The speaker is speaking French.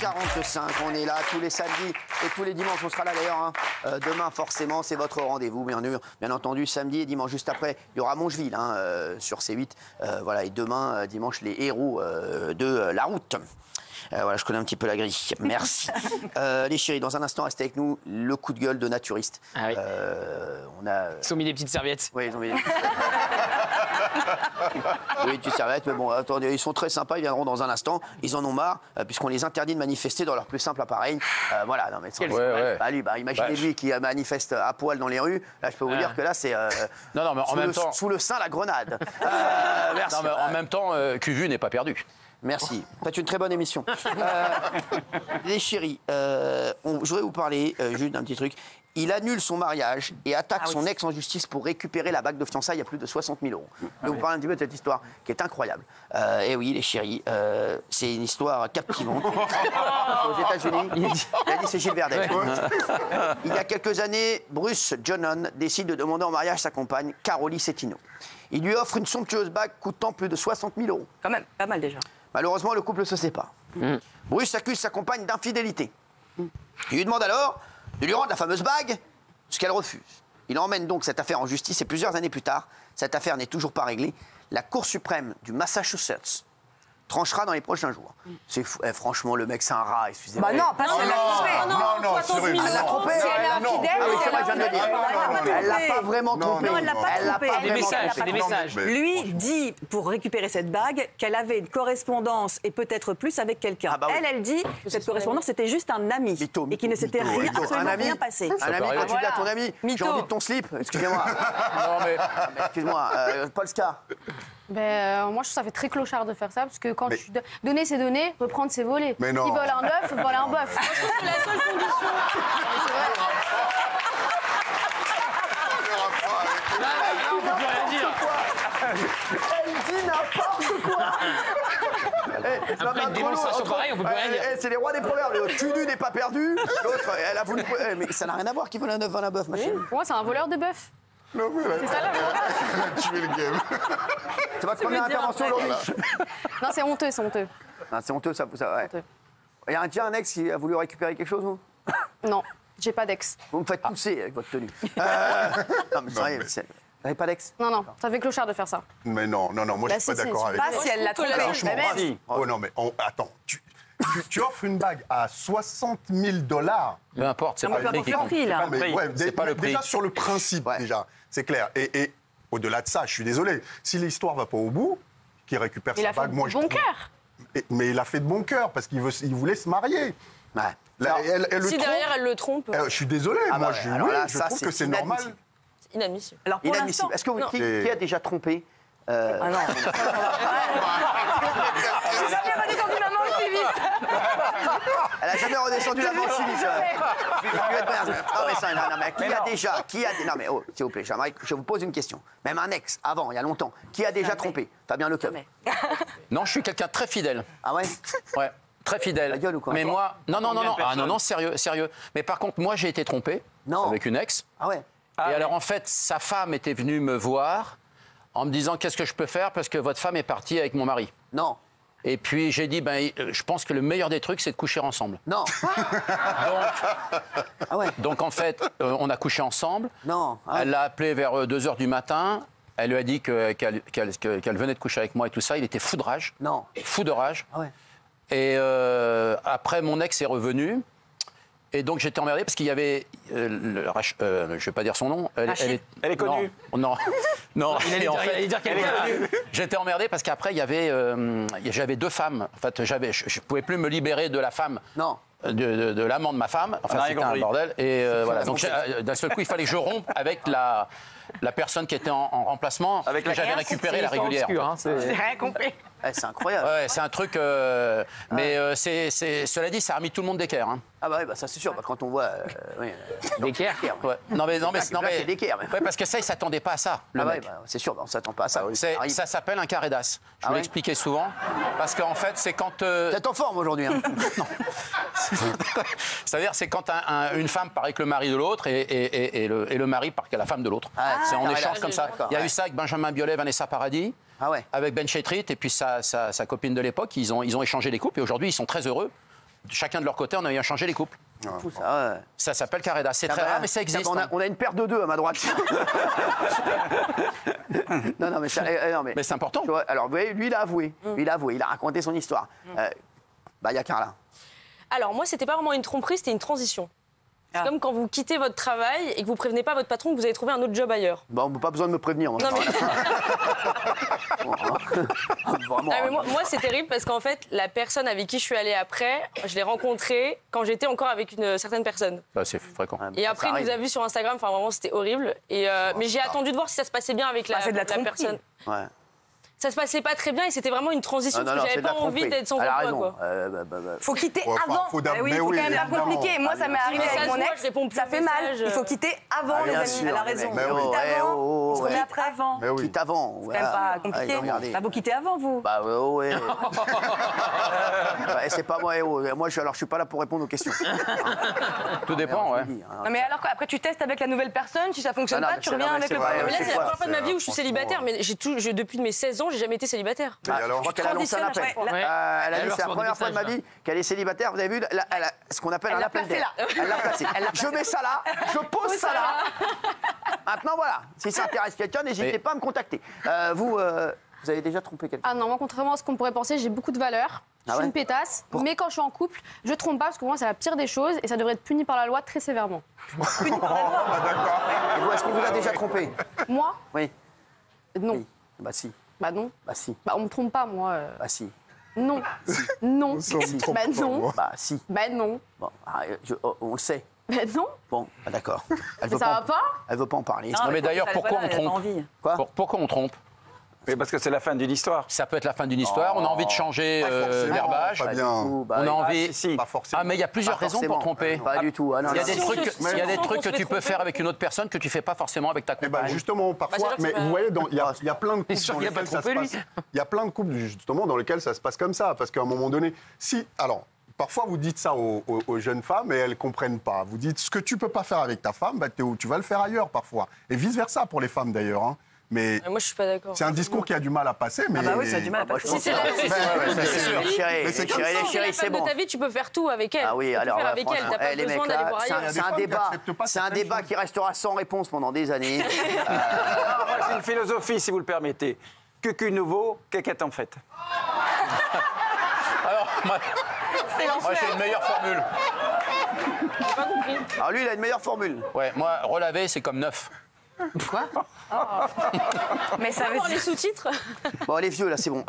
8h45, on est là tous les samedis et tous les dimanches. On sera là d'ailleurs. Hein. Demain, forcément, c'est votre rendez-vous. Bien entendu, samedi et dimanche. Juste après, il y aura Mongeville sur C8. Voilà, et demain, dimanche, les héros de la route. Voilà, je connais un petit peu la grille. Merci. Les chéris, dans un instant, restez avec nous. Le coup de gueule de naturiste. Ah oui. On a... Ils ont mis des petites serviettes. Oui, ils ont mis des petites serviettes. Oui, des petites serviettes, mais bon, attendez, ils sont très sympas, ils viendront dans un instant. Ils en ont marre, puisqu'on les interdit de manifester dans leur plus simple appareil. Voilà, non mais... imaginez lui qui manifeste à poil dans les rues. Là, je peux vous dire que là, c'est... non, mais en même temps... Sous le sein, la grenade. Merci. Non, mais en même temps, Cuvu n'est pas perdu. Merci. Faites une très bonne émission. Les chéris, je voudrais vous parler juste d'un petit truc. Il annule son mariage et attaque son ex en justice pour récupérer la bague de fiançailles à plus de 60 000 €. Je vais vous parler un petit peu de cette histoire qui est incroyable. Et oui, les chéris, c'est une histoire captivante. Aux États-Unis, il a dit c'est Gilles Verdez. Il y a quelques années, Bruce Johnson décide de demander en mariage sa compagne, Caroline Settino. Il lui offre une somptueuse bague coûtant plus de 60 000 €. Quand même, pas mal déjà. Malheureusement, le couple se sépare. Bruce accuse sa compagne d'infidélité. Il lui demande alors de lui rendre la fameuse bague, ce qu'elle refuse. Il emmène donc cette affaire en justice et plusieurs années plus tard, cette affaire n'est toujours pas réglée. La Cour suprême du Massachusetts tranchera dans les prochains jours. C'est fou. Franchement, le mec, c'est un rat, excusez-moi. Bah non, pas si elle l'a trompé. Non, Elle l'a trompé. Si elle est infidèle, c'est vrai, je viens de le dire. Elle l'a pas vraiment trompé. Non, elle l'a pas trompé. Des messages, c'est des messages. Lui dit, pour récupérer cette bague, qu'elle avait une correspondance et peut-être plus avec quelqu'un. Ah bah oui. Elle dit que cette correspondance était juste un ami et qu'il ne s'était absolument rien passé. Un ami, quand tu dis à ton ami, j'ai Mytho. envie de ton slip, excusez-moi. Non, mais... Excuse-moi, Polska. Moi, je trouve que ça fait très clochard de faire ça, parce que quand donner, c'est donner, reprendre, c'est voler. Mais non. Ils volent un œuf, volent un bœuf. Moi, je trouve que la seule condition... On peut plus rien dire. Elle dit n'importe quoi. Après une démonstration pareille, on peut plus rien dire. C'est les rois des proverbes. Le cul nu n'est pas perdu. L'autre, elle a voulu... Mais ça n'a rien à voir qui vole un œuf, vole un bœuf, ma chérie. Pour moi, c'est un voleur de bœuf. Non, mais C'est ça, la elle a tué le game. C'est votre première intervention aujourd'hui. Non, c'est honteux, c'est honteux. Ah, c'est honteux, ça ouais. Il y a déjà un ex qui a voulu récupérer quelque chose, vous? Non, j'ai pas d'ex. Vous me faites pousser avec votre tenue. Non, mais sérieux, vous n'avez pas d'ex? Non, ça fait clochard de faire ça. Mais non, moi je suis pas d'accord avec Pas ça. si elle l'a trompé. Franchement, Mais oh non, mais attends, tu offres une bague à 60 000 $. Peu importe, c'est Non, pas mais le prix qui peu compte. importe le prix, là. Mais ouais, C'est pas le prix. déjà sur le principe, déjà, c'est clair. Et au-delà de ça, je suis désolé, si l'histoire va pas au bout, qu'il récupère Il sa a fait bague, moi de je bon trouve- cœur. Mais il a fait de bon cœur parce qu'il voulait se marier. Ouais. Là, elle le Si trompe. derrière, elle le trompe, Je suis désolé, Ah bah moi ouais, je, alors là, je ça, trouve c'est que c'est normal. inadmissible. inadmissible. Alors pour l'instant, Inadmissible. Est-ce que qui a déjà trompé ah non. J'ai jamais redescendu maman aussi vite. Elle a jamais redescendu la manche si vite. Non mais ça, non mais qui a déjà, non mais oh, s'il vous plaît, j'aimerais que je vous pose une question. Même un ex, avant, il y a longtemps, qui a déjà trompé? Fabien Lecoeuf. Non, je suis quelqu'un de très fidèle. Ah ouais? Ouais, très fidèle. La gueule ou quoi? Mais moi, non. Ah non, sérieux. Mais par contre, moi, j'ai été trompé avec une ex. Ah ouais? Et alors, en fait, sa femme était venue me voir en me disant qu'est-ce que je peux faire parce que votre femme est partie avec mon mari. Non. Et puis j'ai dit, je pense que le meilleur des trucs, c'est de coucher ensemble. Non. Ah ouais? Donc en fait, on a couché ensemble. Non. Ah ouais. Elle l'a appelé vers 2 h du matin. Elle lui a dit qu'elle venait de coucher avec moi et tout ça. Il était fou de rage. Non. Fou de rage. Ah ouais. Et après, mon ex est revenu. Et donc j'étais emmerdé parce qu'il y avait, je ne vais pas dire son nom. Elle est connue. Non. Il allait dire qu'elle est connue. J'étais emmerdé parce qu'après j'avais 2 femmes. En fait, je ne pouvais plus me libérer de la femme. Non. De l'amant de ma femme. Enfin, c'était un bordel. Et voilà. Donc d'un seul coup, il fallait que je rompe avec la personne qui était en remplacement, avec que j'avais récupéré la régulière. J'ai rien compris. C'est incroyable. Ouais, c'est un truc. Mais cela dit, ça a remis tout le monde d'équerre. Hein. Ah bah oui, ça c'est sûr. Quand on voit D'équerre. Ouais. Non mais d'équerre. ouais, parce que ça, il s'attendait pas à ça. Le Ah ouais, mec. c'est sûr, on s'attend pas à ça. Ça s'appelle un carré d'as. Je vous ouais l'expliquais souvent. Parce qu'en fait, c'est quand. Vous êtes en forme aujourd'hui. Hein. Non. C'est-à-dire, c'est quand une femme paraît que le mari de l'autre et le mari paraît que la femme de l'autre. C'est en échange comme ça. Il y a eu ça avec Benjamin Biolay, Vanessa Paradis. Ah ouais. Avec Ben Chetrit et puis sa copine de l'époque, ils ont échangé les couples et aujourd'hui ils sont très heureux. chacun de leur côté, on a eu à changer les couples. Fou, ça, ouais. Ça s'appelle Carreda. C'est très rare, mais ça existe. On a une paire de deux à ma droite. non, mais ça, non, Mais c'est important. tu vois, alors, vous voyez, lui, il a avoué. Il a raconté son histoire. Il y a Carla. Alors, moi, c'était pas vraiment une tromperie, c'était une transition. C'est comme quand vous quittez votre travail et que vous prévenez pas votre patron que vous avez trouvé un autre job ailleurs. Bon, pas besoin de me prévenir. Moi, Non, mais... Vraiment. Ah, mais moi, c'est terrible parce qu'en fait, la personne avec qui je suis allée après, je l'ai rencontrée quand j'étais encore avec une certaine personne. C'est fréquent. Et après, il nous a vus sur Instagram. Enfin, vraiment, c'était horrible. Et, mais j'ai attendu de voir si ça se passait bien avec la personne. Ouais. Ça se passait pas très bien et c'était vraiment une transition parce que j'avais pas envie d'être son copain. Quoi. Faut quitter avant. Faut Oui, il faut quand même la compliquer. Moi, ça m'est arrivé avec mon ex. Ça fait mal. Il faut quitter avant les amis. Elle a raison. Mais oui. Quitte avant. On se remet après avant. Mais oui. Quitte avant. C'est quand même pas compliqué. Bah, vous quittez avant, vous. Bah ouais. Ouais, c'est pas moi, moi je suis pas là pour répondre aux questions. Tout dépend, ouais. Non, mais alors après tu testes avec la nouvelle personne, si ça fonctionne Ah non, pas, mais tu c'est- reviens non, mais avec c'est le vrai, Mais là, premier. c'est la première fois de ma vie où je suis franchement, célibataire, mais depuis mes 16 ans, j'ai jamais été célibataire. Et alors Je crois qu'elle a lancé un appel. Ouais, ouais. Elle a dit Elle c'est la leur première fois de ma message, vie qu'elle est célibataire. Vous avez vu ce qu'on appelle Elle un l'a appel placé d'air. là. Elle l'a placé. Je mets ça là, je pose ça là. Maintenant voilà, si ça intéresse quelqu'un, n'hésitez Mais- pas à me contacter. Vous avez déjà trompé quelqu'un? Ah non, moi, contrairement à ce qu'on pourrait penser, j'ai beaucoup de valeur. Je suis ouais une pétasse, mais quand je suis en couple, je trompe pas parce que pour moi, c'est la pire des choses et ça devrait être puni par la loi très sévèrement. Et vous, est-ce qu'on vous a déjà trompé? Moi, Oui. non. Oui. Bah si. Bah non. Bah si. Bah on me trompe pas, moi. Bah si. Non. Non. Ça, on me trompe Bah pas, non. moi. Bah si. Bah non. Bon, on le sait. Bah non. Bon, d'accord. Elle Mais veut ça va pas? Elle veut pas en parler. Non, mais d'ailleurs, pourquoi on trompe? Quoi? Pourquoi on trompe? Oui, parce que c'est la fin d'une histoire. Ça peut être la fin d'une histoire, on a envie de changer forcément, l'herbage, pas bien. on a envie... Si. Pas forcément. Ah, mais il y a plusieurs Pas raisons pour forcément. tromper. Pas du tout. Ah, non, Il y a non, des non. trucs, il y a des on trucs se que fait tu peux tromper. faire avec une autre personne que tu fais pas forcément avec ta Eh ben compagne. justement, parfois, c'est-à-dire que mais c'est pas- vous voyez, il y a plein de couples sûr dans qu'il a pas lesquels ça se trompé, lui. passe. Il y a plein de couples justement dans lesquels ça se passe comme ça, parce qu'à un moment donné, alors. Parfois, vous dites ça aux jeunes femmes et elles ne comprennent pas. Vous dites ce que tu peux pas faire avec ta femme, bah, tu vas le faire ailleurs parfois. Et vice-versa pour les femmes d'ailleurs. Hein. Mais Moi, je suis pas d'accord. c'est un discours qui a du mal à passer. Mais... Ah bah oui, ça a du mal à Moi, je passer. pense Si c'est que- la- Ouais, si c'est- c'est sûr. Mais Chérie, c'est chérie, Si c'est la c'est femme de bon. ta vie, tu peux faire tout avec elle. Ah oui, Tu peux alors faire là, avec elle, franchement, t'as pas les besoin mecs d'aller là, voir ailleurs. y a des c'est un femmes qui débat, acceptent pas c'est un certaines débat choses. qui restera sans réponse pendant des années. C'est une philosophie, si vous le permettez. Que nouveau, qu'est-ce en fait? Alors, moi j'ai une meilleure formule. J'ai pas compris. Alors lui, il a une meilleure formule. Ouais, moi, relaver, c'est comme neuf. Mais ça veut Pour dire les sous-titres. Bon, les vieux là, c'est bon.